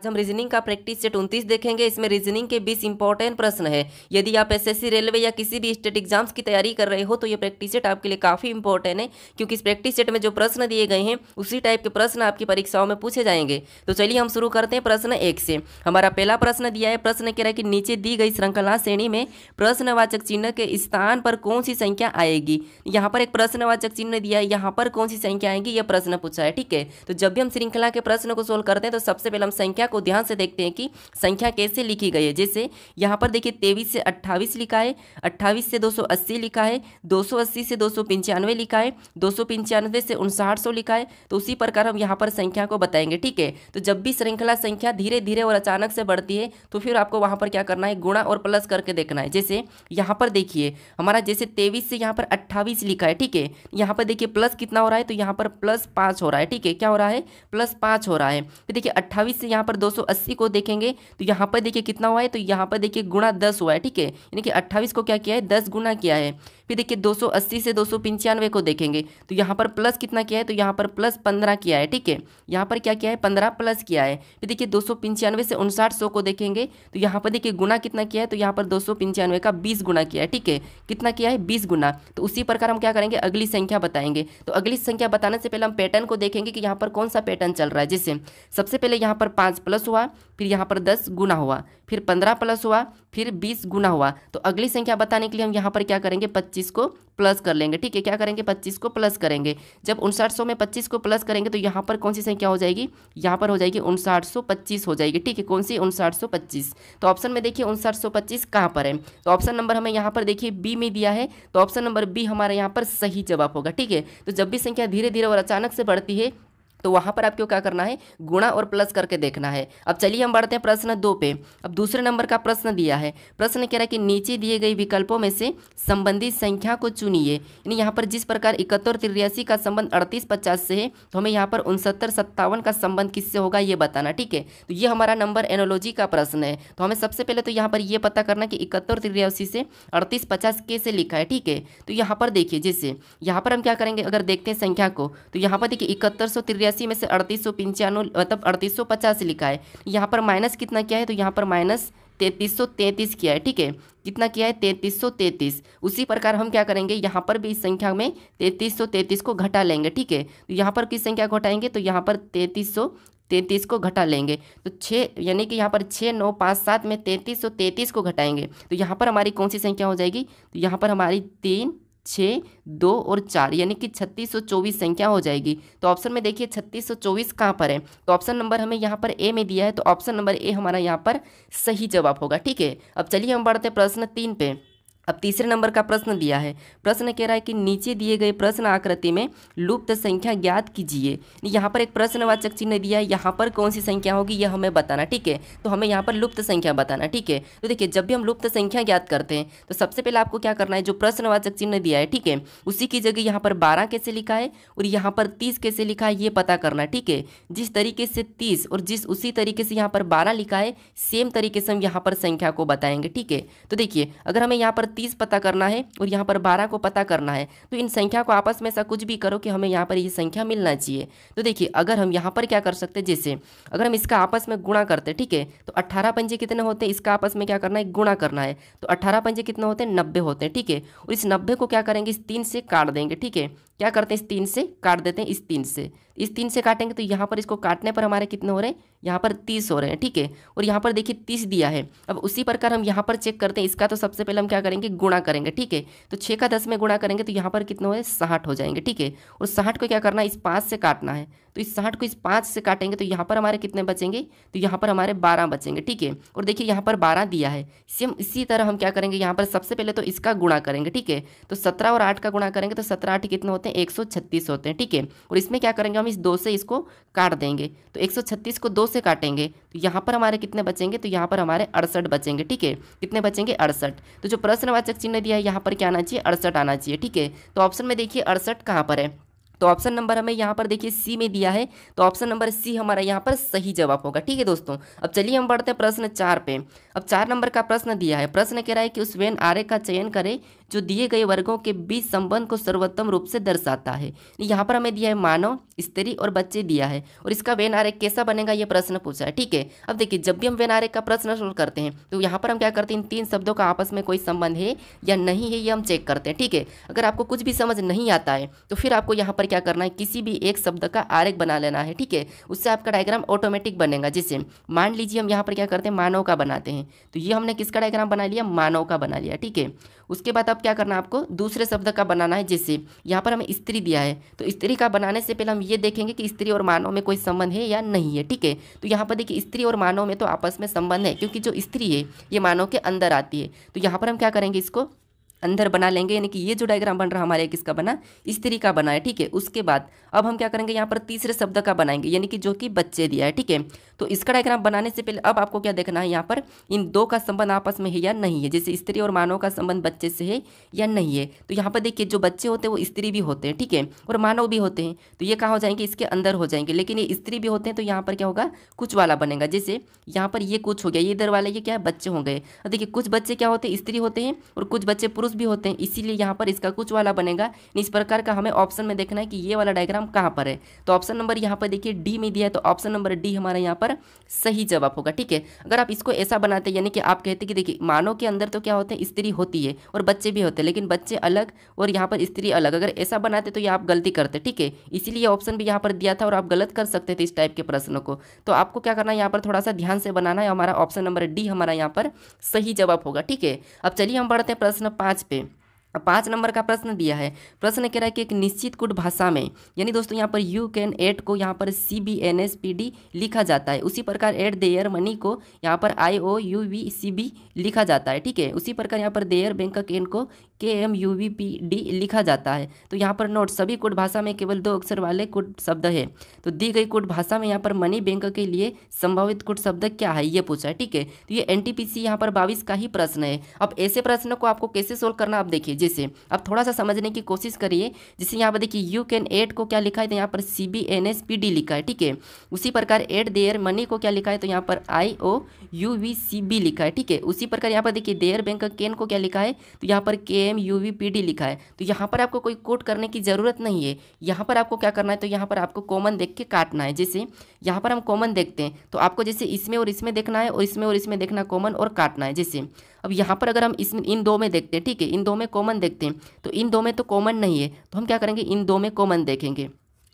हम रीजनिंग का practice set 29 देखेंगे। इसमें रीजनिंग के 20 इंपॉर्टेंट प्रश्न है। यदि आप एसएससी, रेलवे या किसी भी स्टेट एग्जाम्स की तैयारी कर रहे हो तो ये प्रैक्टिस सेट आपके लिए काफी इंपॉर्टेंट है, क्योंकि इस प्रैक्टिस सेट में जो प्रश्न दिए गए हैं उसी टाइप के प्रश्न आपकी परीक्षाओं में पूछे जाएंगे। तो चलिए हम शुरू करते हैं प्रश्न 1 से। हमारा पहला प्रश्न दिया है। प्रश्न कह रहा है कि नीचे दी गई श्रृंखला श्रेणी में प्रश्नवाचक चिन्ह के स्थान पर कौन सी संख्या आएगी। यहाँ पर एक प्रश्नवाचक चिन्ह दिया है, यहाँ पर कौन सी संख्या आएगी यह प्रश्न पूछा है। ठीक है, तो जब भी हम श्रृंखला के प्रश्न को सोल्व करते हैं तो सबसे पहले हम संख्या को ध्यान से देखते हैं कि संख्या कैसे लिखी गई है। जैसे यहाँ पर देखिए 23 से 28 लिखा है, 28 से 280 लिखा है, 280 से 295 लिखा है, 295 से 5900 लिखा है। तो उसी प्रकार हम यहाँ पर संख्या को बताएंगे। ठीक है, तो जब भी श्रृंखला संख्या धीरे धीरे और अचानक से बढ़ती है तो फिर आपको वहाँ पर क्या करना है, गुणा और प्लस करके देखना है। जैसे यहाँ पर देखिए हमारा जैसे 23 से यहाँ पर 28 लिखा है। ठीक है, यहाँ पर देखिए प्लस कितना हो रहा है, तो यहाँ पर +5 हो रहा है। ठीक है, क्या हो रहा है, +5 हो रहा है। फिर देखिए 28 से यहाँ पर 280 को देखेंगे तो यहाँ पर देखिए कितना हुआ है, तो यहाँ पर देखिए गुणा 10 हुआ है। ठीक है, यानी कि 28 को क्या किया है, 10 गुना किया है। फिर देखिए 280 से 295 को देखेंगे तो यहाँ पर प्लस कितना किया है, तो यहाँ पर +15 किया है। ठीक है, यहाँ पर क्या किया है, 15 प्लस किया है। फिर देखिए 295 से 5900 को देखेंगे तो यहाँ पर देखिए गुना कितना किया है, तो यहाँ पर 295 का 20 गुना किया है। ठीक है, कितना किया है, 20 गुना। तो उसी प्रकार हम क्या करेंगे, अगली संख्या बताएंगे। तो अगली संख्या बताने से पहले हम पैटर्न को देखेंगे कि यहाँ पर कौन सा पैटर्न चल रहा है। जैसे सबसे पहले यहाँ पर 5 प्लस हुआ, फिर यहाँ पर 10 गुना हुआ, फिर 15 प्लस हुआ, फिर 20 गुना हुआ। तो अगली संख्या बताने के लिए हम यहाँ पर क्या करेंगे, 25 को प्लस कर लेंगे। ठीक है, क्या करेंगे, 25 को प्लस करेंगे। जब 5900 में 25 को प्लस करेंगे तो यहाँ पर कौन सी संख्या हो जाएगी, यहाँ पर हो जाएगी 5925 हो जाएगी। ठीक है, कौन सी, 5925। तो ऑप्शन में देखिए 5925 कहाँ पर है, तो ऑप्शन नंबर हमें यहाँ पर देखिए बी में दिया है, तो ऑप्शन नंबर बी हमारा यहाँ पर सही जवाब होगा। ठीक है, तो जब भी संख्या धीरे धीरे और अचानक से बढ़ती है तो वहाँ पर आपको क्या करना है, गुणा और प्लस करके देखना है। अब चलिए हम बढ़ते हैं प्रश्न 2 पे। अब दूसरे नंबर का प्रश्न दिया है। प्रश्न कह रहा है कि नीचे दिए गए विकल्पों में से संबंधित संख्या को चुनिए। यानी यहाँ पर जिस प्रकार 71 और 83 का संबंध 38 50 से है तो हमें यहाँ पर 69 57 का संबंध किससे होगा ये बताना। ठीक है, तो ये हमारा नंबर एनोलॉजी का प्रश्न है। तो हमें सबसे पहले तो यहाँ पर ये पता करना कि 71 और 83 से 38 50 कैसे लिखा है। ठीक है, तो यहाँ पर देखिए जैसे यहाँ पर हम क्या करेंगे, अगर देखते हैं संख्या को तो यहाँ पर देखिए 7183 में से 3895 मतलब 3850 लिखा है। यहाँ पर माइनस कितना किया है, तो यहाँ पर माइनस 3333 किया है। ठीक है, कितना किया है, 3333। उसी प्रकार हम क्या करेंगे, यहाँ पर भी इस संख्या में 3333 को घटा लेंगे। ठीक है, तो यहाँ पर किस संख्या को घटाएंगे, तो यहाँ पर 3333 को घटा लेंगे। तो 6 यानी कि यहाँ पर 6 9 5 7 में 3333 को घटाएंगे तो यहाँ पर हमारी कौन सी संख्या हो जाएगी, तो यहाँ पर हमारी 3 6 2 और 4 यानी कि 3624 संख्या हो जाएगी। तो ऑप्शन में देखिए 3624 कहाँ पर है, तो ऑप्शन नंबर हमें यहाँ पर ए में दिया है, तो ऑप्शन नंबर ए हमारा यहाँ पर सही जवाब होगा। ठीक है, अब चलिए हम बढ़ते हैं प्रश्न 3 पे। अब तीसरे नंबर का प्रश्न दिया है। प्रश्न कह रहा है कि नीचे दिए गए प्रश्न आकृति में लुप्त संख्या ज्ञात कीजिए। यहाँ पर एक प्रश्नवाचक चिन्ह दिया है, यहाँ पर कौन सी संख्या होगी यह हमें बताना। ठीक है, तो हमें यहाँ पर लुप्त संख्या बताना। ठीक है, तो देखिए जब भी हम लुप्त संख्या ज्ञात करते हैं तो सबसे पहले आपको क्या करना है, जो प्रश्नवाचक चिन्ह दिया है ठीक है उसी की जगह यहाँ पर 12 कैसे लिखा है और यहाँ पर 30 कैसे लिखा है ये पता करना। ठीक है, जिस तरीके से 30 और उसी तरीके से यहाँ पर 12 लिखा है सेम तरीके से हम यहाँ पर संख्या को बताएंगे। ठीक है, तो देखिए अगर हमें यहाँ पर 30 पता करना है और यहाँ पर 12 को पता करना है तो इन संख्या को आपस में ऐसा कुछ भी करो कि हमें यहाँ पर ये संख्या मिलना चाहिए। तो देखिए अगर हम यहाँ पर क्या कर सकते हैं, जैसे अगर हम इसका आपस में गुणा करते हैं। ठीक है, तो 18 पंजे कितने होते हैं, इसका आपस में क्या करना है, गुणा करना है। तो 18 पंजे कितने होते हैं, 90 होते हैं। ठीक है, और इस 90 को क्या करेंगे, इस 3 से काट देंगे। ठीक है, क्या करते हैं, इस 3 से काट देते हैं, इस 3 से काटेंगे तो यहाँ पर इसको काटने पर हमारे कितने हो रहे हैं, यहाँ पर 30 हो रहे हैं। ठीक है, और यहाँ पर देखिए 30 दिया है। अब उसी प्रकार हम यहाँ पर चेक करते हैं, इसका तो सबसे पहले हम क्या करेंगे, गुणा करेंगे। ठीक है, तो 6 का 10 में गुणा करेंगे तो यहाँ पर कितने हो रहे, 60 हो जाएंगे। ठीक है, और 60 को क्या करना है, इस 5 से काटना है। तो इस 60 को इस 5 से काटेंगे तो यहाँ पर हमारे कितने बचेंगे, तो यहाँ पर हमारे 12 बचेंगे। ठीक है, और देखिए यहाँ पर 12 दिया है। सेम इसी तरह हम क्या करेंगे, यहाँ पर सबसे पहले तो इसका गुणा करेंगे। ठीक है, तो 17 और 8 का गुणा करेंगे तो 17 8 कितने होते हैं, 136 होते हैं। ठीक है, और इसमें क्या करेंगे, हम इस 2 से इसको काट देंगे। तो 136 को 2 से काटेंगे तो यहाँ पर हमारे कितने बचेंगे, तो यहाँ पर हमारे 68 बचेंगे। ठीक है, कितने बचेंगे, 68। तो जो प्रश्नवाचक चिन्ह दिया है यहाँ पर क्या आना चाहिए, 68 आना चाहिए। ठीक है, तो ऑप्शन में देखिए 68 कहाँ पर है, तो ऑप्शन नंबर हमें यहाँ पर देखिए सी में दिया है, तो ऑप्शन नंबर सी हमारा यहाँ पर सही जवाब होगा। ठीक है दोस्तों, अब चलिए हम बढ़ते हैं प्रश्न 4 पे। अब 4 नंबर का प्रश्न दिया है, प्रश्न कह रहा है कि उस वेन आरेख का चयन करें जो दिए गए वर्गों के बीच संबंध को सर्वोत्तम रूप से दर्शाता है। यहाँ पर हमें दिया है मानव, स्त्री और बच्चे दिया है, और इसका वेन आरेख कैसा बनेगा ये प्रश्न पूछा है। ठीक है, अब देखिए जब भी हम वेन आरेख का प्रश्न सोल्व करते हैं तो यहाँ पर हम क्या करते हैं, इन 3 शब्दों का आपस में कोई संबंध है या नहीं है ये हम चेक करते हैं। ठीक है, अगर आपको कुछ भी समझ नहीं आता है तो फिर आपको यहाँ पर क्या करना है, किसी भी एक शब्द का आरेख बना लेना है। ठीक है, उससे आपका डायग्राम ऑटोमेटिक बनेगा। जैसे मान लीजिए हम यहाँ पर क्या करते हैं, मानव का बनाते हैं, तो ये हमने किसका डायग्राम बना लिया, मानव का बना लिया। ठीक है, उसके बाद अब क्या करना है, आपको दूसरे शब्द का बनाना है। जैसे यहाँ पर हमें स्त्री दिया है, तो स्त्री का बनाने से पहले हम ये देखेंगे कि स्त्री और मानव में कोई संबंध है या नहीं है। ठीक है, तो यहाँ पर देखिए स्त्री और मानव में तो आपस में संबंध है, क्योंकि जो स्त्री है ये मानव के अंदर आती है। तो यहाँ पर हम क्या करेंगे, इसको अंदर बना लेंगे, यानी कि ये जो डायग्राम बन रहा है हमारे किसका बना, स्त्री का बना है। ठीक है, उसके बाद अब हम क्या करेंगे, यहाँ पर तीसरे शब्द का बनाएंगे, यानी कि जो कि बच्चे दिया है। ठीक है, तो इसका डायग्राम बनाने से पहले अब आपको क्या देखना है, यहाँ पर इन 2 का संबंध आपस में है या नहीं है। जैसे स्त्री और मानव का संबंध बच्चे से है या नहीं है, तो यहाँ पर देखिए जो बच्चे होते हैं वो स्त्री भी होते हैं। ठीक है, और मानव भी होते हैं, तो ये कहाँ हो जाएंगे, इसके अंदर हो जाएंगे। लेकिन ये स्त्री भी होते हैं, तो यहाँ पर क्या होगा, कुछ वाला बनेगा। जैसे यहाँ पर ये कुछ हो गया, ये इधर वाला ये क्या है, बच्चे हो गए। और देखिए कुछ बच्चे क्या होते हैं, स्त्री होते हैं, और कुछ बच्चे पुरुष भी होते हैं, इसीलिए यहाँ पर इसका कुछ वाला बनेगा। इस प्रकार का हमें ऑप्शन में देखना है कि ये वाला डायग्राम कहाँ पर है। तो ऑप्शन नंबर यहाँ पर देखिए डी में दिया है, तो ऑप्शन नंबर डी हमारा यहाँ पर सही जवाब होगा। ठीक है, अगर आप इसको ऐसा बनाते यानी कि आप कहते कि देखिए मानव के अंदर तो क्या होते हैं, स्त्री होती है और बच्चे भी होते हैं, लेकिन बच्चे अलग और यहाँ पर स्त्री अलग, अगर ऐसा बनाते तो ये आप गलती करते। ठीक है, इसीलिए ऑप्शन भी यहाँ पर दिया था और आप गलत कर सकते थे इस टाइप के प्रश्नों को। तो आपको क्या करना है, यहाँ पर थोड़ा सा ध्यान से बनाना है। हमारा ऑप्शन नंबर डी हमारा यहाँ पर सही जवाब होगा। ठीक है, अब चलिए हम बढ़ते हैं प्रश्न 5 पे। 5 नंबर का प्रश्न दिया है, प्रश्न कह रहा है कि एक निश्चित कुट भाषा में, यानी दोस्तों यहाँ पर यू कैन एट को यहाँ पर CBNSPD लिखा जाता है, उसी प्रकार एट देयर मनी को यहाँ पर IOUVCB लिखा जाता है। ठीक है, उसी प्रकार यहाँ पर देयर बैंक एन को KMUVPD लिखा जाता है। तो यहाँ पर नोट, सभी कुट भाषा में केवल 2 अक्षर वाले कुट शब्द है। तो दी गई कुट भाषा में यहाँ पर मनी बैंक के लिए संभावित कुट शब्द क्या है ये पूछा है। ठीक है, तो ये NTPC यहाँ पर 22 का ही प्रश्न है। अब ऐसे प्रश्न को आपको कैसे सोल्व करना, आप देखिए जैसे आप थोड़ा सा समझने की कोशिश करिए। जैसे यहाँ पर देखिए यू कैन एट को क्या लिखा है, तो यहाँ पर CBNSPD लिखा है। ठीक है, उसी प्रकार एट देयर मनी को क्या लिखा है, तो यहाँ पर IOUVCB लिखा है। ठीक है, उसी प्रकार यहाँ पर देखिए देयर बैंक केन को क्या लिखा है, तो यहाँ पर KMUVPD लिखा है। तो यहाँ पर आपको कोई कोट करने की जरूरत नहीं है। यहाँ पर आपको क्या करना है, तो यहाँ पर आपको कॉमन देख के काटना है। जैसे यहाँ पर हम कॉमन देखते हैं, तो आपको जैसे इसमें और इसमें देखना है और इसमें और इसमें देखना कॉमन और काटना है। जैसे अब यहाँ पर अगर हम इसमें इन 2 में देखते हैं, ठीक है, इन 2 में कॉमन देखते हैं, तो इन 2 में तो कॉमन नहीं है, तो हम क्या करेंगे, इन 2 में कॉमन देखेंगे।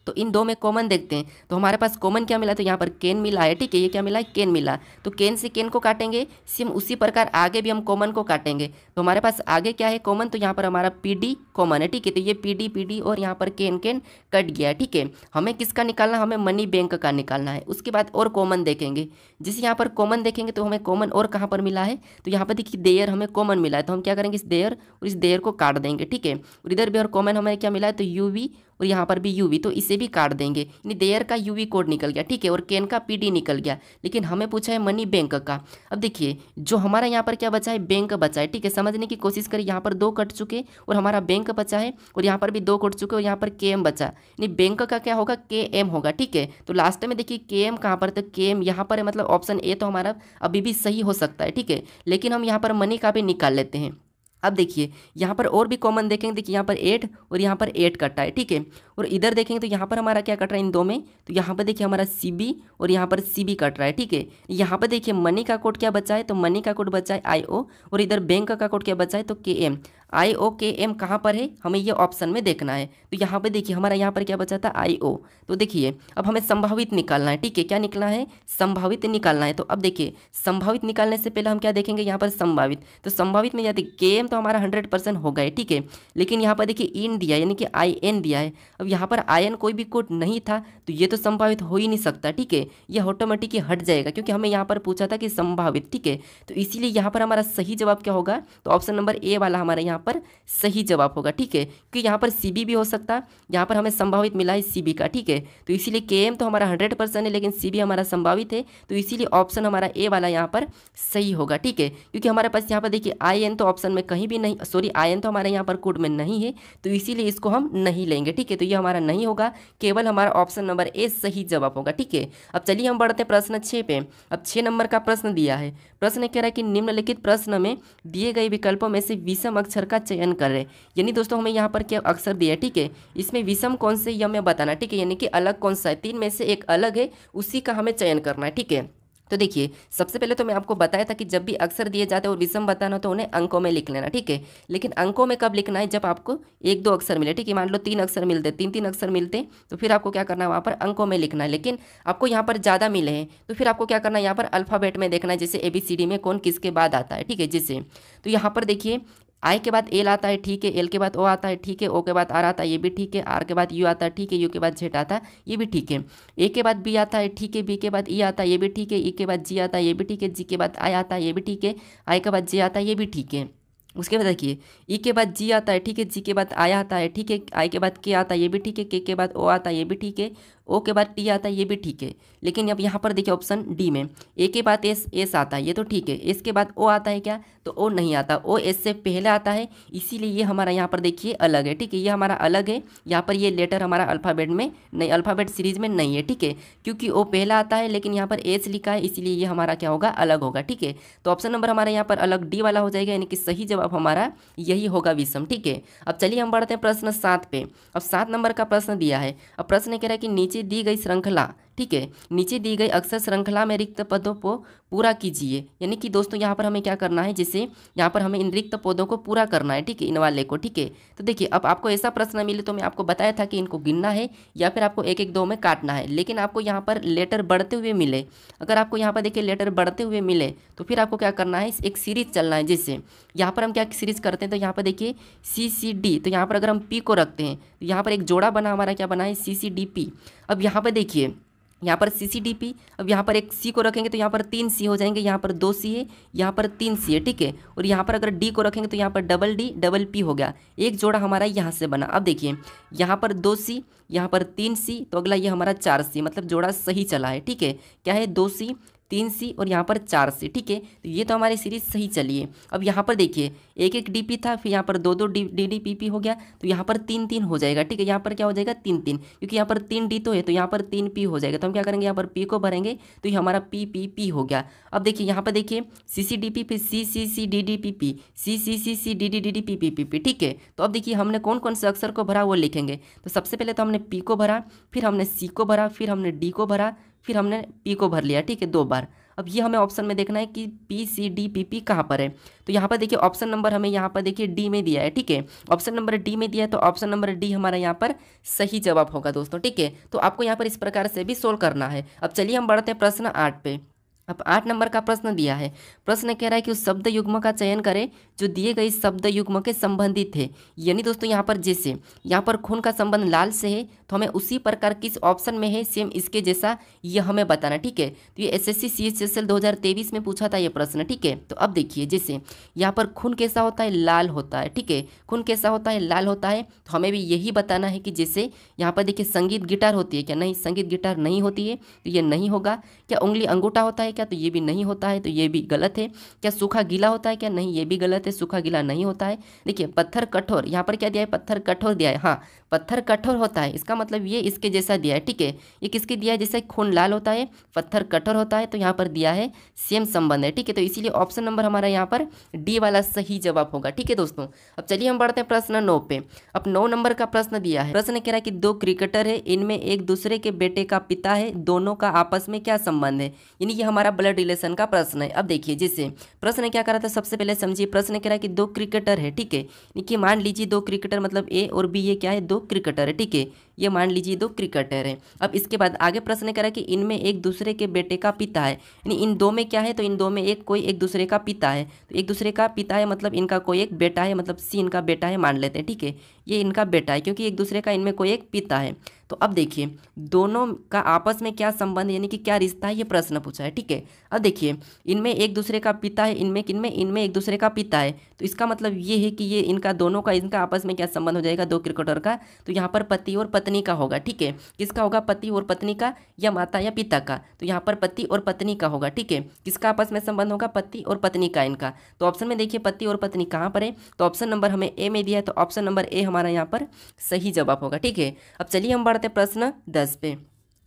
तो इन 2 में कॉमन देखते हैं, तो हमारे पास कॉमन क्या मिला, तो यहाँ पर केन मिला है। ठीक है, ये क्या मिला है, केन मिला। तो केन से केन को काटेंगे, सेम उसी प्रकार आगे भी हम कॉमन को काटेंगे। तो हमारे पास आगे क्या है, कॉमन, तो यहाँ पर हमारा PD कॉमन है। ठीक है, तो ये PD और यहाँ पर केन कट गया है। ठीक है, हमें किसका निकालना, हमें मनी बैंक का निकालना है। उसके बाद और कॉमन देखेंगे, जैसे यहाँ पर कॉमन देखेंगे तो हमें कॉमन और कहाँ पर मिला है, तो यहाँ पर देखिए देयर हमें कॉमन मिला है, तो हम क्या करेंगे, इस देयर और इस देयर को काट देंगे। ठीक है, और इधर भी और कॉमन हमें क्या मिला है, तो UV और यहाँ पर भी UV, तो इसे भी काट देंगे, यानी देयर का UV कोड निकल गया। ठीक है, और केन का PD निकल गया। लेकिन हमें पूछा है मनी बैंक का। अब देखिए जो हमारा यहाँ पर क्या बचा है, बैंक बचा है। ठीक है, समझने की कोशिश करिए, यहाँ पर 2 कट चुके और हमारा बैंक बचा है, और यहाँ पर भी 2 कट चुके और यहाँ पर KM बचा, यानी बैंक का क्या होगा, KM होगा। ठीक है, तो लास्ट में देखिए KM कहाँ पर, तो KM यहाँ पर है, मतलब ऑप्शन ए तो हमारा अभी भी सही हो सकता है। ठीक है, लेकिन हम यहाँ पर मनी का भी निकाल लेते हैं। अब देखिए यहाँ पर और भी कॉमन देखेंगे, देखिए यहाँ पर 8 और यहाँ पर 8 कटा है। ठीक है, और इधर देखेंगे तो यहाँ पर हमारा क्या कट रहा है इन 2 में, तो यहाँ पर देखिए हमारा CB और यहाँ पर CB कट रहा है। ठीक है, यहाँ पर देखिए मनी का कोड क्या बचा है, तो मनी का कोड बचा है IO, और इधर बैंक का कोड क्या बचा है, तो KM। IOKM कहाँ पर है, हमें ये ऑप्शन में देखना है। तो यहाँ पे देखिए हमारा यहाँ पर क्या बचा था, IO। तो देखिए अब हमें संभावित निकालना है। ठीक है, क्या निकलना है, संभावित निकालना है। तो अब देखिए संभावित निकालने से पहले हम क्या देखेंगे, यहाँ पर संभावित, तो संभावित में जाते KM तो हमारा 100% हो गए। ठीक है, लेकिन यहाँ पर देखिए इन दिया यानी कि IN दिया है। अब यहाँ पर IN कोई भी कोड नहीं था, तो ये तो संभावित हो ही नहीं सकता। ठीक है, ये ऑटोमेटिक हट जाएगा, क्योंकि हमें यहाँ पर पूछा था कि संभावित। ठीक है, तो इसीलिए यहाँ पर हमारा सही जवाब क्या होगा, तो ऑप्शन नंबर ए वाला हमारा यहाँ पर सही जवाब होगा। ठीक है, क्योंकि यहाँ पर CB भी हो सकता है, यहाँ पर हमें संभावित मिला है CB का। ठीक है, तो इसीलिए KM तो हमारा 100% है, लेकिन CB हमारा संभावित है, तो इसीलिए ऑप्शन हमारा ए वाला यहाँ पर सही होगा। ठीक है, क्योंकि हमारे पास यहाँ पर देखिए IN तो ऑप्शन में कहीं भी नहीं, सॉरी IN तो हमारे यहाँ पर कोड में नहीं है, तो इसीलिए इसको हम नहीं लेंगे। ठीक है, तो ये ये हमारा नहीं होगा, केवल हमारा ऑप्शन नंबर ए सही जवाब होगा। ठीक है, अब चलिए हम बढ़ते हैं प्रश्न 6 पे। अब 6 नंबर का प्रश्न दिया है। प्रश्न कह रहा है कि निम्नलिखित प्रश्न में दिए गए विकल्पों में से विषम अक्षर का चयन करें। यानी दोस्तों हमें यहाँ पर क्या अक्षर दिया है, ठीक है, इसमें विषम कौन से ये हमें बताना, ठीक है, यानी कि अलग कौन सा है, 3 में से एक अलग है, उसी का हमें चयन करना है। ठीक है, तो देखिए सबसे पहले तो मैं आपको बताया था कि जब भी अक्षर दिए जाते हैं और विषम बताना तो उन्हें अंकों में लिख लेना। ठीक है, लेकिन अंकों में कब लिखना है, जब आपको 1-2 अक्षर मिले। ठीक है, मान लो 3 अक्षर मिलते, 3-3 अक्षर मिलते, तो फिर आपको क्या करना है, वहाँ पर अंकों में लिखना है। लेकिन आपको यहाँ पर ज़्यादा मिले हैं तो फिर आपको क्या करना है, यहाँ पर अल्फ़ाबेट में देखना है, जैसे ABCD में कौन किसके बाद आता है। ठीक है, जैसे तो यहाँ पर देखिए आई के बाद एल आता है, ठीक है, एल के बाद ओ आता है, ठीक है, ओ के बाद आर आता है, ये भी ठीक है, आर के बाद यू आता है, ठीक है, यू के बाद जेड आता है, ये भी ठीक है, ए के बाद बी आता है, ठीक है, बी के बाद ई आता है, ये भी ठीक है, ई के बाद जी आता है, ये भी ठीक है, जी के बाद आई आता है, ये भी ठीक है, आई के बाद जे आता है, ये भी ठीक है। उसके बाद देखिए ई के बाद जी आता है, ठीक है, जी के बाद आई आता है, ठीक है, आई के बाद के आता है, ये भी ठीक है, के बाद ओ आता है, ये भी ठीक है, ओ के बाद टी आता है, ये भी ठीक है। लेकिन अब यहाँ पर देखिए ऑप्शन डी में ए के बाद एस आता है, ये तो ठीक है, एस के बाद ओ आता है क्या, तो ओ नहीं आता, ओ एस से पहले आता है, इसीलिए ये हमारा यहाँ पर देखिए अलग है। ठीक है, ये हमारा अलग है, यहाँ पर ये लेटर हमारा अल्फ़ाबेट में नहीं, अल्फ़ाबेट सीरीज में नहीं है। ठीक है, क्योंकि ओ पहला आता है लेकिन यहाँ पर एस लिखा है, इसलिए ये हमारा क्या होगा, अलग होगा। ठीक है, तो ऑप्शन नंबर हमारा यहाँ पर अलग डी वाला हो जाएगा, यानी कि सही जवाब हमारा यही होगा, विषम। ठीक है, अब चलिए हम बढ़ते हैं प्रश्न 7 पे। अब 7 नंबर का प्रश्न दिया है। अब प्रश्न कह रहा है कि नीचे दी गई श्रृंखला, ठीक है, नीचे दी गई अक्षर श्रृंखला में रिक्त पदों को पूरा कीजिए। यानी कि दोस्तों यहाँ पर हमें क्या करना है, जैसे यहाँ पर हमें इन रिक्त पदों को पूरा करना है। ठीक है, इन वाले को। ठीक है, तो देखिए अब आपको ऐसा प्रश्न मिले तो मैं आपको बताया था कि इनको गिनना है या फिर आपको 1-1-2 में काटना है। लेकिन आपको यहाँ पर लेटर बढ़ते हुए मिले, अगर आपको यहाँ पर देखिए लेटर बढ़ते हुए मिले तो फिर आपको क्या करना है, एक सीरीज चलना है। जैसे यहाँ पर हम क्या सीरीज करते हैं, तो यहाँ पर देखिए CCD, तो यहाँ पर अगर हम P को रखते हैं तो यहाँ पर एक जोड़ा बना, हमारा क्या बना है, CCDP। अब यहाँ पर देखिए यहाँ पर CCDP, अब यहाँ पर एक C को रखेंगे तो यहाँ पर 3 C हो जाएंगे, यहाँ पर 2 C है, यहाँ पर 3 C है। ठीक है, और यहाँ पर अगर D को रखेंगे तो यहाँ पर DD P हो गया, एक जोड़ा हमारा यहाँ से बना। अब देखिए यहाँ पर 2 C, यहाँ पर 3 C, तो अगला ये हमारा 4 C, मतलब जोड़ा सही चला है। ठीक है, क्या है, 2 C 3 C और यहाँ पर 4 C। ठीक है, तो ये तो हमारी सीरीज सही चली है। अब यहाँ पर देखिए 1-1 DP था, फिर यहाँ पर 2-2 DDPP हो गया, तो यहाँ पर 3-3 हो जाएगा। ठीक है, यहाँ पर क्या हो जाएगा, 3-3, क्योंकि यहाँ पर 3 D तो है, तो यहाँ पर 3 P हो जाएगा। तो हम क्या करेंगे, यहाँ पर P को भरेंगे तो ये हमारा PPP हो गया। अब देखिए यहाँ पर देखिए CCDP फिर CCCDDPP, CCCCDDDPPP। ठीक है, तो अब देखिए हमने कौन कौन से अक्षर को भरा वो लिखेंगे। तो सबसे पहले तो हमने P को भरा, फिर हमने C को भरा, फिर हमने D को भरा, फिर हमने P को भर लिया। ठीक है, 2 बार। अब ये हमें ऑप्शन में देखना है कि PCDPP कहाँ पर है। तो यहाँ पर देखिए ऑप्शन नंबर हमें यहाँ पर देखिए डी में दिया है। ठीक है, ऑप्शन नंबर डी में दिया है, तो ऑप्शन नंबर डी हमारा यहाँ पर सही जवाब होगा दोस्तों। ठीक है, तो आपको यहाँ पर इस प्रकार से भी सोल्व करना है। अब चलिए हम बढ़ते हैं प्रश्न 8 पे। अब 8 नंबर का प्रश्न दिया है। प्रश्न कह रहा है कि उस शब्द युग्म का चयन करें जो दिए गए शब्द युग्म के संबंधित है। यानी दोस्तों यहाँ पर जैसे यहाँ पर खून का संबंध लाल से है, तो हमें उसी प्रकार किस ऑप्शन में है सेम इसके जैसा ये हमें बताना। ठीक है, तो ये SSC CHSL 2023 में पूछा था ये प्रश्न। ठीक है, तो अब देखिए जैसे यहाँ पर खून कैसा होता है, लाल होता है। ठीक है, खून कैसा होता है, लाल होता है, तो हमें भी यही बताना है कि जैसे यहाँ पर देखिए संगीत गिटार होती है क्या, नहीं, संगीत गिटार नहीं होती है, तो ये नहीं होगा। क्या उंगली अंगूठा होता है क्या, तो ये भी नहीं होता है, तो ये भी गलत है। क्या सूखा गीला होता है क्या, नहीं, ये भी गलत है, सूखा गीला नहीं होता है। देखिए पत्थर कठोर, यहाँ पर क्या दिया है, पत्थर कठोर दिया है। हाँ, पत्थर कठोर होता है, इसका मतलब ये इसके जैसा दिया है। ठीक है, ये किसके दिया है, जैसे खून लाल होता है, पत्थर कठोर होता है, तो यहाँ पर दिया है सेम संबंध है। ठीक है, तो इसीलिए ऑप्शन नंबर हमारा यहाँ पर डी वाला सही जवाब होगा। ठीक है दोस्तों, अब चलिए हम बढ़ते हैं प्रश्न 9 पे। अब 9 नंबर का प्रश्न दिया है। प्रश्न कह रहा है कि 2 क्रिकेटर है, इनमें एक दूसरे के बेटे का पिता है, दोनों का आपस में क्या संबंध है। यानी ये हमारा ब्लड रिलेशन का प्रश्न है। अब देखिए जैसे प्रश्न क्या करा था, सबसे पहले समझिए। प्रश्न कह रहा है कि 2 क्रिकेटर है। ठीक है, देखिए मान लीजिए 2 क्रिकेटर, मतलब ए और बी, ये क्या है, 2 क्रिकेटर है। ठीक है, ये मान लीजिए 2 क्रिकेटर है। अब इसके बाद आगे प्रश्न कह रहा है कि इनमें एक दूसरे के बेटे का पिता है। यानी इन 2 में क्या है, तो इन 2 में एक दूसरे का पिता है, तो एक दूसरे का पिता है मतलब इनका कोई एक बेटा है, मतलब सी इनका बेटा है मान लेते हैं। ठीक है, ये इनका बेटा है क्योंकि एक दूसरे का इनमें कोई एक पिता है। तो अब देखिए दोनों का आपस में क्या संबंध, यानी कि क्या रिश्ता है, ये प्रश्न पूछा है। ठीक है, अब देखिए इनमें एक दूसरे का पिता है, इनमें एक दूसरे का पिता है, तो इसका मतलब ये है कि ये इनका दोनों का, इनका आपस में क्या संबंध हो जाएगा, 2 क्रिकेटर का। तो यहाँ पर पति और पत्नी का होगा। ठीक है, किसका होगा, पति और पत्नी का, या माता या पिता का। तो यहाँ पर पति और पत्नी का होगा। ठीक है, किसका आपस में संबंध होगा, पति और पत्नी का इनका। तो ऑप्शन में देखिए पति और पत्नी कहाँ पर है, तो ऑप्शन नंबर हमें ए में दिया है, तो ऑप्शन नंबर ए हमारा यहाँ पर सही जवाब होगा। ठीक है, अब चलिए हम बढ़ते हैं प्रश्न 10 पे।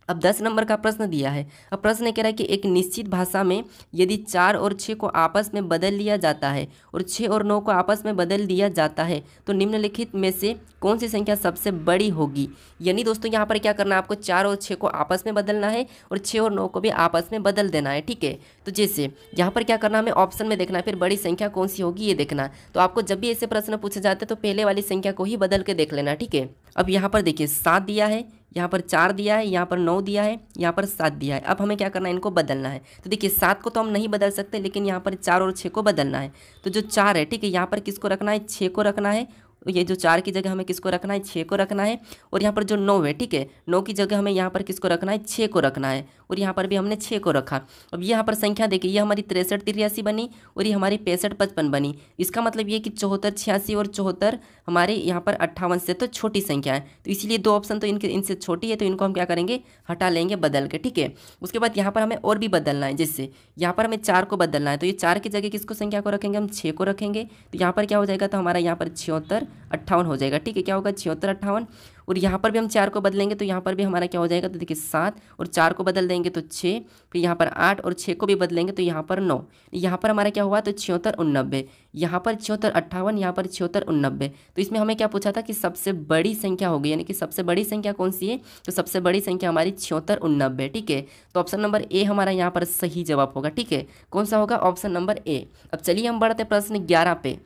अब 10 नंबर का प्रश्न दिया है। अब प्रश्न कह रहा है कि एक निश्चित भाषा में यदि 4 और 6 को आपस में बदल लिया जाता है और 6 और 9 को आपस में बदल दिया जाता है तो निम्नलिखित में से कौन सी संख्या सबसे बड़ी होगी। यानी दोस्तों यहाँ पर क्या करना है, आपको 4 और 6 को आपस में बदलना है और 6 और 9 को भी आपस में बदल देना है। ठीक है, तो जैसे यहाँ पर क्या करना है, हमें ऑप्शन में देखना है, फिर बड़ी संख्या कौन सी होगी ये देखना है। तो आपको जब भी ऐसे प्रश्न पूछे जाते हैं तो पहले वाली संख्या को ही बदल के देख लेना। ठीक है, अब यहाँ पर देखिए 7 दिया है, यहाँ पर 4 दिया है, यहाँ पर 9 दिया है, यहाँ पर 7 दिया है। अब हमें क्या करना है, इनको बदलना है। तो देखिए 7 को तो हम नहीं बदल सकते, लेकिन यहाँ पर 4 और 6 को बदलना है। तो जो 4 है, ठीक है, यहाँ पर किसको रखना है, 6 को रखना है। ये जो 4 की जगह हमें किसको रखना है, 6 को रखना है। और यहाँ पर जो 9 है, ठीक है, 9 की जगह हमें यहाँ पर किसको रखना है, 6 को रखना है। और यहाँ पर भी हमने 6 को रखा। अब ये यहाँ पर संख्या देखिए, ये हमारी 63 83 बनी और ये हमारी 65 55 बनी। इसका मतलब ये कि 74 86 और 74 हमारे यहाँ पर 58 से तो छोटी संख्या है। तो इसीलिए 2 ऑप्शन तो इनसे छोटी है, तो इनको हम क्या करेंगे, हटा लेंगे बदल के। ठीक है, उसके बाद यहाँ पर हमें और भी बदलना है। जैसे यहाँ पर हमें 4 को बदलना है, तो ये 4 की जगह किसको संख्या को रखेंगे, हम 6 को रखेंगे। तो यहाँ पर क्या हो जाएगा, तो हमारा यहाँ पर 76 58 हो जाएगा। ठीक है, क्या होगा, 76 58। और यहाँ पर भी हम 4 को बदलेंगे तो यहाँ पर भी हमारा क्या हो जाएगा, तो देखिए 7 और 4 को बदल देंगे तो 6, फिर यहाँ पर 8 और 6 को भी बदलेंगे तो यहाँ पर 9। यहाँ पर हमारा क्या हुआ, तो 76 89, यहाँ पर 76 58, यहाँ पर 76 89। तो इसमें हमें क्या पूछा था कि सबसे बड़ी संख्या होगी, यानी कि सबसे बड़ी संख्या कौन सी है, तो सबसे बड़ी संख्या हमारी 76 89। ठीक है, तो ऑप्शन नंबर ए हमारा यहाँ पर सही जवाब होगा। ठीक है, कौन सा होगा, ऑप्शन नंबर ए। अब चलिए हम बढ़ते प्रश्न 11 पे।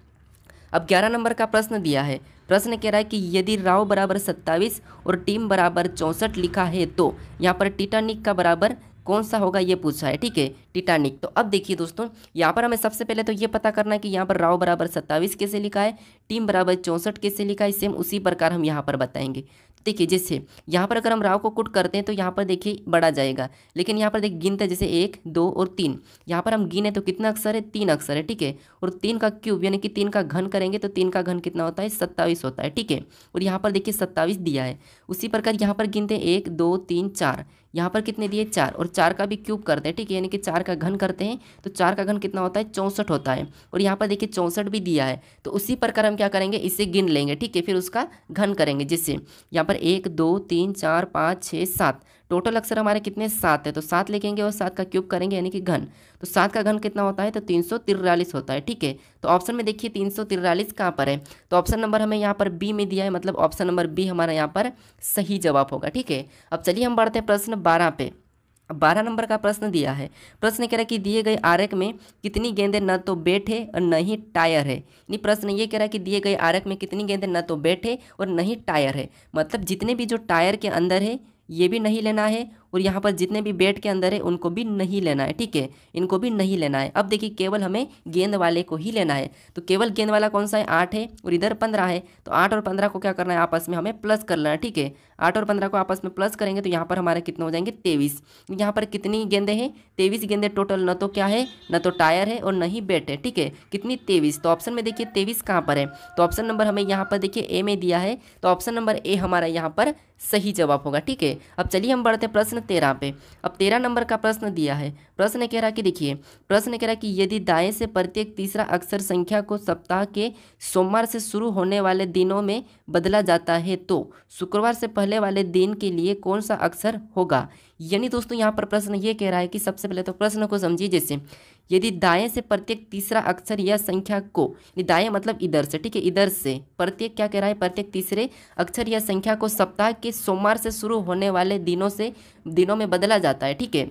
अब 11 नंबर का प्रश्न दिया है। प्रश्न कह रहा है कि यदि राव बराबर 27 और टीम बराबर 64 लिखा है तो यहाँ पर टिटानिक का बराबर कौन सा होगा ये पूछा है। ठीक है, टिटानिक। तो अब देखिए दोस्तों, यहाँ पर हमें सबसे पहले तो ये पता करना है कि यहाँ पर राव बराबर 27 कैसे लिखा है, टीम बराबर 64 कैसे लिखा है। सेम उसी प्रकार हम यहाँ पर बताएंगे। देखिए जैसे यहाँ पर अगर हम राव को कुट करते हैं तो यहाँ पर देखिए बढ़ा जाएगा, लेकिन यहाँ पर देखिए गिनते जैसे 1 2 और 3, यहाँ पर हम गिने तो कितना अक्षर है, 3 अक्षर है। ठीक है, और 3 का क्यूब यानी कि 3 का घन करेंगे तो 3 का घन कितना होता है, 27 होता है। ठीक है, और यहाँ पर देखिए 27 दिया है। उसी प्रकार यहाँ पर गिनते 1 2 3 4, यहाँ पर कितने दिए, 4, और 4 का भी क्यूब करते हैं। ठीक है, यानी कि 4 का घन करते हैं तो 4 का घन कितना होता है, 64 होता है। और यहाँ पर देखिए 64 भी दिया है, तो उसी प्रकार हम क्या करेंगे, इसे गिन लेंगे। ठीक है, फिर उसका घन करेंगे। जिससे यहाँ पर 1 2 3 4 5 6 7, टोटल अक्षर हमारे कितने, 7 है। तो 7 लिखेंगे और 7 का क्यूब करेंगे यानी कि घन। तो 7 का घन कितना होता है, तो 343 होता है। ठीक है, तो ऑप्शन में देखिए 343 कहाँ पर है, तो ऑप्शन नंबर हमें यहाँ पर बी में दिया है, मतलब ऑप्शन नंबर बी हमारा यहाँ पर सही जवाब होगा। ठीक है, अब चलिए हम बढ़ते हैं प्रश्न 12 पे। 12 नंबर का प्रश्न दिया है। प्रश्न कह रहा है कि दिए गए आरेख में कितनी गेंदें न तो बैट है और न ही टायर है। यानी प्रश्न ये कह रहा है कि दिए गए आरेख में कितनी गेंदें न तो बैट है और न ही टायर है, मतलब जितने भी जो टायर के अंदर है ये भी नहीं लेना है, और यहाँ पर जितने भी बैट के अंदर है उनको भी नहीं लेना है। ठीक है, इनको भी नहीं लेना है। अब देखिए केवल हमें गेंद वाले को ही लेना है, तो केवल गेंद वाला कौन सा है, 8 है और इधर 15 है। तो 8 और 15 को क्या करना है, आपस में हमें प्लस करना है। ठीक है, 8 और 15 को आपस में प्लस करेंगे तो यहाँ पर हमारे कितने हो जाएंगे, 23। यहाँ पर कितनी गेंदें हैं, 23 गेंदें टोटल। न तो क्या है, न तो टायर है और न ही बैट है। ठीक है, कितनी, 23। तो ऑप्शन में देखिए 23 कहाँ पर है, तो ऑप्शन नंबर हमें यहाँ पर देखिए ए में दिया है, तो ऑप्शन नंबर ए हमारा यहाँ पर सही जवाब होगा। ठीक है, अब चलिए हम बढ़ते हैं प्रश्न 13 पे। अब 13 नंबर का प्रश्न दिया है। प्रश्न कह रहा कि देखिए, प्रश्न कह रहा कि यदि दाएं से प्रत्येक तीसरा अक्षर संख्या को सप्ताह के सोमवार से शुरू होने वाले दिनों में बदला जाता है तो शुक्रवार से पहले वाले दिन के लिए कौन सा अक्षर होगा। यानी दोस्तों यहाँ पर प्रश्न ये कह रहा है कि सबसे पहले तो प्रश्न को समझिए। जैसे यदि दाएं से प्रत्येक तीसरा अक्षर या संख्या को, दाएं मतलब इधर से, ठीक है, इधर से प्रत्येक क्या कह रहा है, प्रत्येक तीसरे अक्षर या संख्या को सप्ताह के सोमवार से शुरू होने वाले दिनों में बदला जाता है। ठीक है,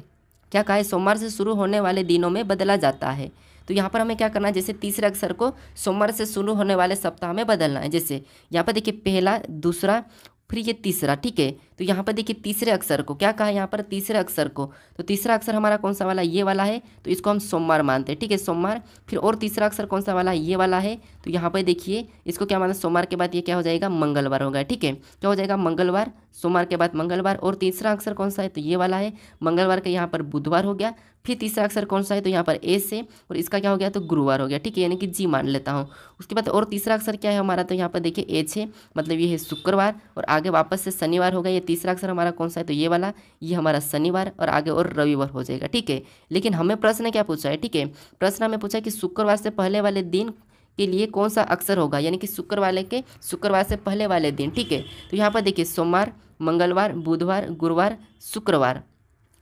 क्या कहा है, सोमवार से शुरू होने वाले दिनों में बदला जाता है। तो यहाँ पर हमें क्या करना है, जैसे तीसरे अक्षर को सोमवार से शुरू होने वाले सप्ताह में बदलना है। जैसे यहाँ पर देखिए पहला, दूसरा, फिर ये तीसरा। ठीक है, तो यहाँ पर देखिए तीसरे अक्षर को क्या कहा है, यहाँ पर तीसरे अक्षर को, तो तीसरा अक्षर हमारा कौन सा वाला, ये वाला है, तो इसको हम सोमवार मानते हैं। ठीक है, सोमवार। फिर और तीसरा अक्षर कौन सा वाला है, ये वाला है, तो यहाँ पर देखिए इसको क्या माना, सोमवार के बाद ये क्या हो जाएगा, मंगलवार होगा। ठीक है, क्या हो जाएगा, मंगलवार, सोमवार के बाद मंगलवार। और तीसरा अक्षर कौन सा है, तो ये वाला है, मंगलवार का यहाँ पर बुधवार हो गया। फिर तीसरा अक्षर कौन सा है, तो यहाँ पर ए से, और इसका क्या हो गया, तो गुरुवार हो गया। ठीक है, यानी कि जी मान लेता हूँ। उसके बाद और तीसरा अक्षर क्या है हमारा, तो यहाँ पर देखिए एच है, मतलब ये है शुक्रवार, और आगे वापस से शनिवार होगा। ये तीसरा अक्षर हमारा कौन सा है, तो ये वाला, ये हमारा शनिवार, और आगे और रविवार हो जाएगा। ठीक है, लेकिन हमें प्रश्न क्या पूछा है, ठीक है, प्रश्न हमें पूछा कि शुक्रवार से पहले वाले दिन के लिए कौन सा अक्षर होगा, यानी कि शुक्रवार से पहले वाले दिन। ठीक है, तो यहाँ पर देखिए सोमवार, मंगलवार, बुधवार, गुरुवार, शुक्रवार।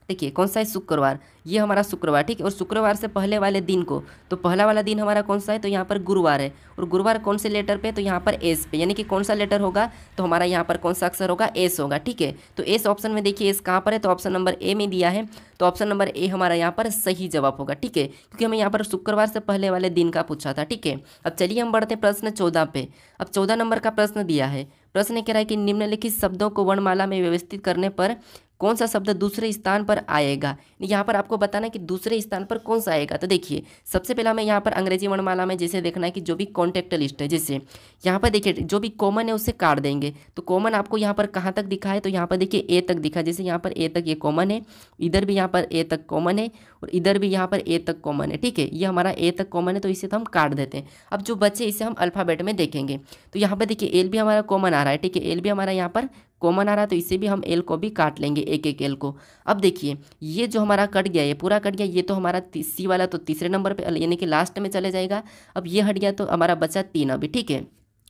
देखिए कौन सा है, शुक्रवार, ये हमारा शुक्रवार। ठीक है, और शुक्रवार से पहले वाले दिन को, तो पहला वाला दिन हमारा कौन सा है, तो यहाँ पर गुरुवार है। और गुरुवार कौन से लेटर पे, तो यहाँ पर एस पे, यानी कि कौन सा लेटर होगा, तो हमारा यहाँ पर कौन सा अक्षर होगा, एस होगा। ठीक है, तो एस ऑप्शन में देखिए एस कहाँ पर है, तो ऑप्शन नंबर ए में दिया है, तो ऑप्शन नंबर ए हमारा यहाँ पर सही जवाब होगा। ठीक है, क्योंकि हमें यहाँ पर शुक्रवार से पहले वाले दिन का पूछा था। ठीक है, अब चलिए हम बढ़ते हैं प्रश्न 14 पे। अब 14 नंबर का प्रश्न दिया है। प्रश्न कह रहा है कि निम्नलिखित शब्दों को वर्णमाला में व्यवस्थित करने पर कौन सा शब्द दूसरे स्थान पर आएगा। यहाँ पर आपको बताना है कि दूसरे स्थान पर कौन सा आएगा। तो देखिए सबसे पहला हमें यहाँ पर अंग्रेजी वर्णमाला में जैसे देखना है कि जो भी कॉन्टैक्ट लिस्ट है, जैसे यहाँ पर देखिए जो भी कॉमन है उससे काट देंगे। तो कॉमन आपको यहाँ पर कहाँ तक दिखा है, तो यहाँ पर देखिए ए तक दिखा, जैसे यहाँ पर ए तक ये कॉमन है, इधर भी यहाँ पर ए तक कॉमन है, और इधर भी यहाँ पर ए तक कॉमन है। ठीक है, ये हमारा ए तक कॉमन है, तो इसे तो हम काट देते हैं। अब जो बचे इसे हम अल्फ़ाबेट में देखेंगे। तो यहाँ पर देखिए एल भी हमारा कॉमन आ रहा है। ठीक है, एल भी हमारा यहाँ पर कॉमन आ रहा है, तो इसे भी हम एल को भी काट लेंगे, एक एक एल को। अब देखिए ये जो हमारा कट गया, ये पूरा कट गया, ये तो हमारा सी वाला तो तीसरे नंबर पे यानी कि लास्ट में चले जाएगा। अब ये हट गया तो हमारा बचा 3 अभी। ठीक है,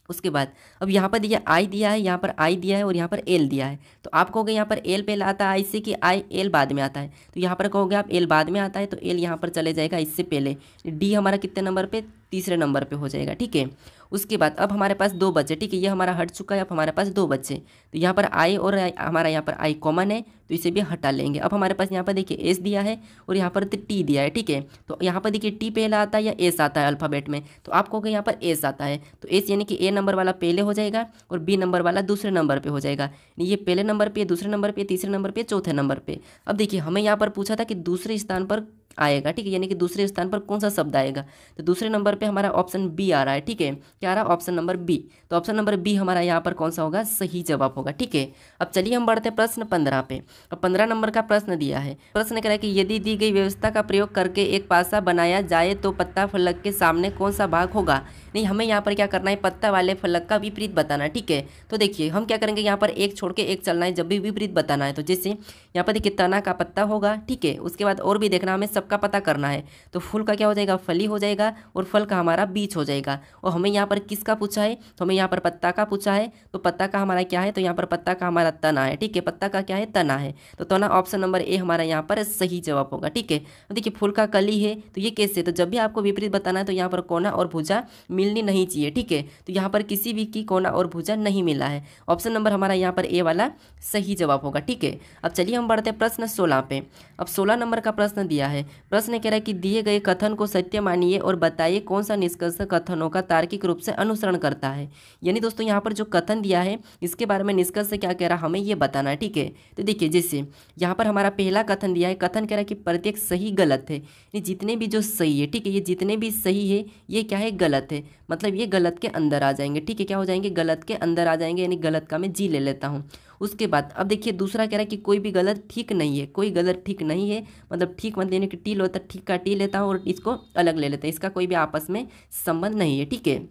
उसके बाद अब यहाँ पर दिया आई दिया है, यहाँ पर आई दिया है और यहाँ पर एल दिया है। तो आप कहोगे यहाँ पर एल पहले आता है आई से कि आई एल बाद में आता है, तो यहाँ पर कहोगे आप एल बाद में आता है, तो एल यहाँ पर चले जाएगा इससे पहले। डी हमारा कितने नंबर पे, तीसरे नंबर पे हो जाएगा। ठीक है, उसके बाद अब हमारे पास 2 बचे। ठीक है, ये हमारा हट चुका है, अब हमारे पास 2 बचे। तो यहाँ पर आई और हमारा यहाँ पर आई कॉमन है, तो इसे भी हटा लेंगे। अब हमारे पास यहाँ पर देखिए एस दिया है और यहाँ पर टी दिया है। ठीक है, तो यहाँ पर देखिए टी पहला आता है या एस आता है अल्फ़ाबेट में, तो आप कहोगे यहाँ पर एस आता है, तो एस यानी कि ए नंबर वाला पहले हो जाएगा और बी नंबर वाला दूसरे नंबर पर हो जाएगा। ये पहले नंबर पर, दूसरे नंबर पर, तीसरे नंबर पर, चौथे नंबर पर। अब देखिए हमें यहाँ पर पूछा था कि दूसरे स्थान पर आएगा। ठीक है, यानी कि दूसरे स्थान पर कौन सा शब्द आएगा, तो दूसरे नंबर पे हमारा ऑप्शन बी आ रहा है। ठीक है, क्या आ रहा है, ऑप्शन नंबर बी। तो ऑप्शन नंबर बी हमारा यहाँ पर कौन सा होगा, सही जवाब होगा। ठीक है, अब चलिए हम बढ़ते हैं प्रश्न 15 पे। अब 15 नंबर का प्रश्न दिया है। प्रश्न कह रहा है कि यदि दी गई व्यवस्था का प्रयोग करके एक पासा बनाया जाए तो पत्ता फलक के सामने कौन सा भाग होगा। नहीं, हमें यहाँ पर क्या करना है, पत्ता वाले फलक का विपरीत बताना है। ठीक है, तो देखिए हम क्या करेंगे, यहाँ पर एक छोड़ के एक चलना है जब भी विपरीत बताना है। तो जैसे यहाँ पर देखिए तना का पत्ता होगा। ठीक है, उसके बाद और भी देखना, हमें सबका पता करना है। तो फूल का क्या हो जाएगा, फली हो जाएगा, और फल का हमारा बीज हो जाएगा। और हमें यहाँ पर किसका पूछा है, तो हमें यहाँ पर पत्ता का पूछा है। तो पत्ता का हमारा क्या है, तो यहाँ पर पत्ता का हमारा तना है। ठीक है, पत्ता का क्या है, तना है, तो तना ऑप्शन नंबर ए हमारा यहाँ पर सही जवाब होगा। ठीक है, देखिए फूल का कली है, तो ये कैसे, तो जब भी आपको विपरीत बताना है तो यहाँ पर कोना और भुजा मिलनी नहीं चाहिए। ठीक है, तो यहाँ पर किसी भी की कोना और भुजा नहीं मिला है, ऑप्शन नंबर हमारा यहाँ पर ए वाला सही जवाब होगा। ठीक है, अब चलिए हम बढ़ते हैं प्रश्न 16 पे। अब 16 नंबर का प्रश्न दिया है। प्रश्न कह रहा है कि दिए गए कथन को सत्य मानिए और बताइए कौन सा निष्कर्ष कथनों का तार्किक रूप से अनुसरण करता है। यानी दोस्तों यहाँ पर जो कथन दिया है इसके बारे में निष्कर्ष क्या कह रहा है, हमें ये बताना है। ठीक है, तो देखिए जैसे यहाँ पर हमारा पहला कथन दिया है, कथन कह रहा है कि प्रत्येक सही गलत है, ये जितने भी जो सही है। ठीक है, ये जितने भी सही है ये क्या है, गलत है, मतलब ये गलत के अंदर आ जाएंगे। ठीक है, क्या हो जाएंगे, गलत के अंदर आ जाएंगे, यानी गलत का मैं जी ले लेता हूँ। उसके बाद अब देखिए दूसरा कह रहा है कि कोई भी गलत ठीक नहीं है, कोई गलत ठीक नहीं है, मतलब ठीक मतलब यानी कि टी होता है, ठीक का टी लेता हूँ और इसको अलग ले लेते हैं, इसका कोई भी आपस में संबंध नहीं है। ठीक है,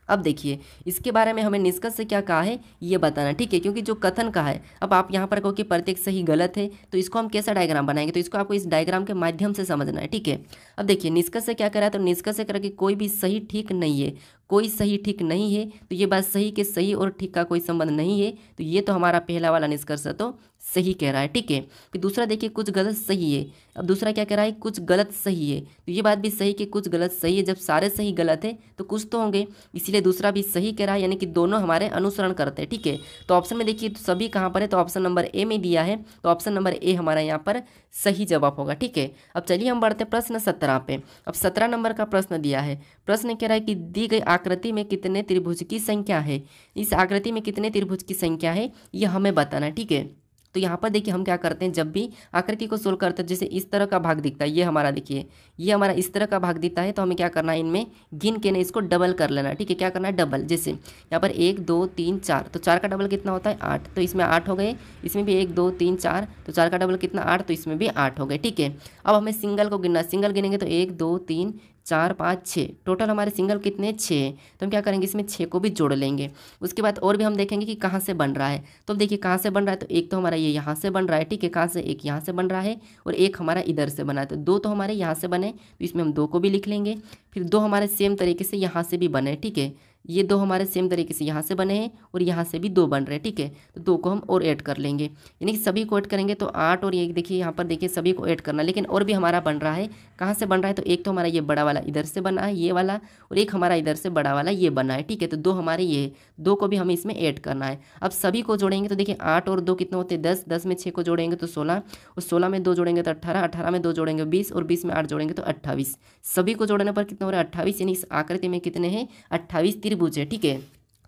अब देखिए इसके बारे में हमें निष्कर्ष से क्या कहा है ये बताना। ठीक है, क्योंकि जो कथन का है, अब आप यहाँ पर कहो कि प्रत्येक सही गलत है, तो इसको हम कैसा डायग्राम बनाएंगे, तो इसको आपको इस डायग्राम के माध्यम से समझना है। ठीक है, अब देखिए निष्कर्ष से क्या करा है, तो निष्कर्ष से करा कि कोई भी सही ठीक नहीं है, कोई सही ठीक नहीं है, तो ये बात सही के सही और ठीक का कोई संबंध नहीं है, तो ये तो हमारा पहला वाला निष्कर्ष तो सही कह रहा है। ठीक है, फिर दूसरा देखिए कुछ गलत सही है। अब दूसरा क्या कह रहा है, कुछ गलत सही है, तो ये बात भी सही कि कुछ गलत सही है, जब सारे सही गलत है तो कुछ तो होंगे, इसीलिए दूसरा भी सही कह रहा है, यानी कि दोनों हमारे अनुसरण करते हैं। ठीक है, तो ऑप्शन में देखिए तो सभी कहाँ पर है, तो ऑप्शन नंबर ए में दिया है, तो ऑप्शन नंबर ए हमारा यहाँ पर सही जवाब होगा। ठीक है, अब चलिए हम बढ़ते हैं प्रश्न 17 पे। अब 17 नंबर का प्रश्न दिया है। प्रश्न कह रहा है कि दी गई आकृति में कितने त्रिभुज की संख्या है, इस आकृति में कितने त्रिभुज की संख्या है ये हमें बताना है। ठीक है, तो यहाँ पर देखिए हम क्या करते हैं, जब भी आकृति को सोल्व करते हैं, जैसे इस तरह का भाग दिखता है, ये हमारा देखिए ये हमारा इस तरह का भाग दिखता है, तो हमें क्या करना है, इनमें गिन के ना इसको डबल कर लेना है। ठीक है, क्या करना है, डबल। जैसे यहाँ पर 1 2 3 4, तो 4 का डबल कितना होता है, 8, तो इसमें 8 हो गए, इसमें भी 1 2 3 4, तो 4 का डबल कितना 8, तो इसमें भी 8 हो गए। ठीक है, अब हमें सिंगल को गिनना, सिंगल गिनेंगे तो 1 2 3 4 5 6, टोटल हमारे सिंगल कितने 6, तो हम क्या करेंगे इसमें 6 को भी जोड़ लेंगे। उसके बाद और भी हम देखेंगे कि कहाँ से बन रहा है। तो अब देखिए कहाँ से बन रहा है, तो एक तो हमारा ये यहाँ से बन रहा है, ठीक है, कहाँ से, एक यहाँ से बन रहा है और एक हमारा इधर से बना है। तो 2 तो हमारे यहाँ से बने, तो इसमें हम 2 को भी लिख लेंगे। फिर 2 हमारे सेम तरीके से यहाँ से भी बने, ठीक है, ये 2 हमारे सेम तरीके से यहाँ से बने हैं और यहाँ से भी 2 बन रहे हैं, ठीक है। तो 2 को हम और ऐड कर लेंगे, यानी कि सभी को ऐड करेंगे तो 8 और ये देखिए यहाँ पर देखिए सभी को ऐड करना, लेकिन और भी हमारा बन रहा है। कहाँ से बन रहा है, तो एक तो हमारा ये बड़ा वाला इधर से बना है ये वाला, और एक हमारा इधर से बड़ा वाला ये बना है, ठीक है। तो 2 हमारे ये 2 को भी हमें इसमें ऐड करना है। अब सभी को जोड़ेंगे तो देखिए 8 और 2 कितने होते हैं 10, 10 में 6 को जोड़ेंगे तो 16, और 16 में 2 जोड़ेंगे तो 18, 18 में 2 जोड़ेंगे 20, और 20 में 8 जोड़ेंगे तो 28। सभी को जोड़ने पर कितने हो रहे हैं 28, यानी इस आकृति में कितने हैं 28 त्रिभुज है, ठीक है।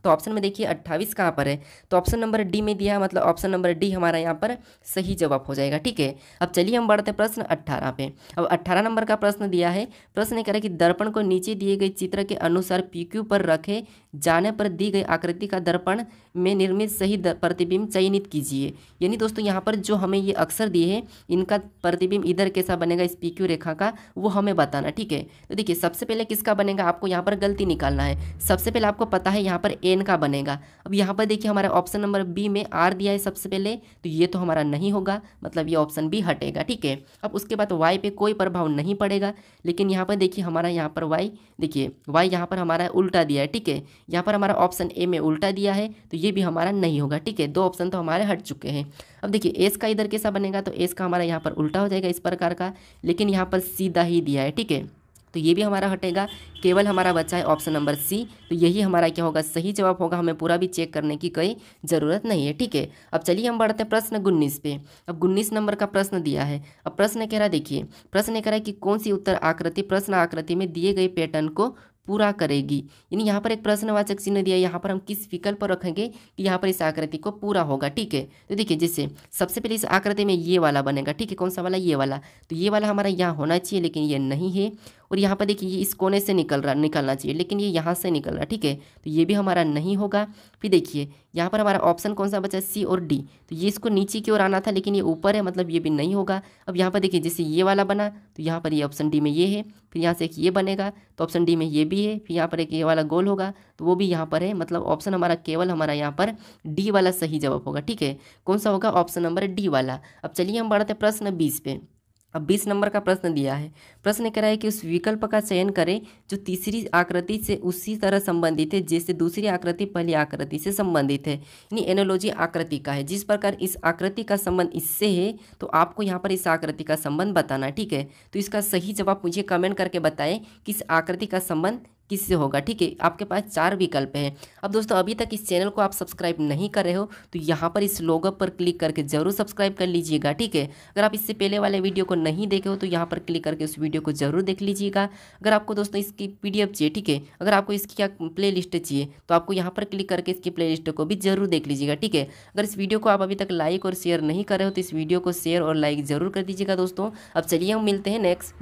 तो ऑप्शन में देखिए 28 कहाँ पर है, तो ऑप्शन नंबर डी में दिया, मतलब ऑप्शन नंबर डी हमारा यहाँ पर सही जवाब हो जाएगा, ठीक है। अब चलिए हम बढ़ते हैं प्रश्न 18 पे। अब 18 नंबर का प्रश्न दिया है। प्रश्न ये कह रहा है कि दर्पण को नीचे दिए गए चित्र के अनुसार PQ पर रखे जाने पर दी गई आकृति का दर्पण में निर्मित सही प्रतिबिंब चयनित कीजिए। यानी दोस्तों यहाँ पर जो हमें ये अक्षर दिए हैं इनका प्रतिबिंब इधर कैसा बनेगा इस PQ रेखा का, वो हमें बताना, ठीक है। तो देखिए सबसे पहले किसका बनेगा, आपको यहाँ पर गलती निकालना है। सबसे पहले आपको पता है यहाँ पर एन का बनेगा। अब यहाँ पर देखिए हमारा ऑप्शन नंबर बी में आर दिया है सबसे पहले, तो ये तो हमारा नहीं होगा, मतलब ये ऑप्शन बी हटेगा, ठीक है। अब उसके बाद वाई पे कोई प्रभाव नहीं पड़ेगा, लेकिन यहाँ पर देखिए हमारा यहाँ पर वाई, देखिए वाई यहाँ पर हमारा उल्टा दिया है, ठीक है। यहाँ पर हमारा ऑप्शन ए में उल्टा दिया है, तो ये भी हमारा नहीं होगा, ठीक है। 2 ऑप्शन तो हमारे हट चुके हैं। अब देखिए एस का इधर कैसा बनेगा, तो एस का हमारा यहाँ पर उल्टा हो जाएगा इस प्रकार का, लेकिन यहाँ पर सीधा ही दिया है, ठीक है। तो ये भी हमारा हटेगा, केवल हमारा बचा है ऑप्शन नंबर सी। तो यही हमारा क्या होगा सही जवाब होगा, हमें पूरा भी चेक करने की कोई ज़रूरत नहीं है, ठीक है। अब चलिए हम बढ़ते हैं प्रश्न 19 पे। अब 19 नंबर का प्रश्न दिया है। अब प्रश्न कह रहा है, देखिए प्रश्न कह रहा है कि कौन सी उत्तर आकृति प्रश्न आकृति में दिए गए पैटर्न को पूरा करेगी। यानी यहाँ पर एक प्रश्नवाचक चिन्ह दिया है, यहाँ पर हम किस विकल्प पर रखेंगे कि यहाँ पर इस आकृति को पूरा होगा, ठीक है। तो देखिए जैसे सबसे पहले इस आकृति में ये वाला बनेगा, ठीक है, कौन सा वाला, ये वाला। तो ये वाला हमारा यहाँ होना चाहिए, लेकिन ये नहीं है। और यहाँ पर देखिए ये इस कोने से निकलना चाहिए, लेकिन ये यहाँ से निकल रहा, ठीक है। तो ये भी हमारा नहीं होगा। फिर देखिए यहाँ पर हमारा ऑप्शन कौन सा बचा, सी और डी। तो ये इसको नीचे की ओर आना था, लेकिन ये ऊपर है, मतलब ये भी नहीं होगा। अब यहाँ पर देखिए जैसे ये वाला बना, तो यहाँ पर ये ऑप्शन डी में ये है, फिर यहाँ से एक ये बनेगा तो ऑप्शन डी में ये भी है, फिर यहाँ पर एक ये वाला गोल होगा तो वो भी यहाँ पर है, मतलब ऑप्शन हमारा केवल हमारा यहाँ पर डी वाला सही जवाब होगा, ठीक है। कौन सा होगा, ऑप्शन नंबर डी वाला। अब चलिए हम बढ़ते हैं प्रश्न 20 पे। अब 20 नंबर का प्रश्न दिया है। प्रश्न कह रहा है कि उस विकल्प का चयन करें जो तीसरी आकृति से उसी तरह संबंधित है जैसे दूसरी आकृति पहली आकृति से संबंधित है, यानी एनालॉजी आकृति का है। जिस प्रकार इस आकृति का संबंध इससे है तो आपको यहाँ पर इस आकृति का संबंध बताना है, ठीक है। तो इसका सही जवाब मुझे कमेंट करके बताएं कि इस आकृति का संबंध किससे होगा, ठीक है। आपके पास 4 विकल्प हैं। अब दोस्तों अभी तक इस चैनल को आप सब्सक्राइब नहीं कर रहे हो तो यहाँ पर इस लोगो पर क्लिक करके जरूर सब्सक्राइब कर लीजिएगा, ठीक है। अगर आप इससे पहले वाले वीडियो को नहीं देखे हो तो यहाँ पर क्लिक करके उस वीडियो को जरूर देख लीजिएगा। अगर आपको दोस्तों इसकी PDF चाहिए, ठीक है, अगर आपको इसकी क्या प्ले लिस्ट चाहिए तो आपको यहाँ पर क्लिक करके इसकी प्ले लिस्ट को भी जरूर देख लीजिएगा, ठीक है। अगर इस वीडियो को आप अभी तक लाइक और शेयर नहीं कर रहे हो तो इस वीडियो को शेयर और लाइक जरूर कर दीजिएगा दोस्तों। अब चलिए हम मिलते हैं नेक्स्ट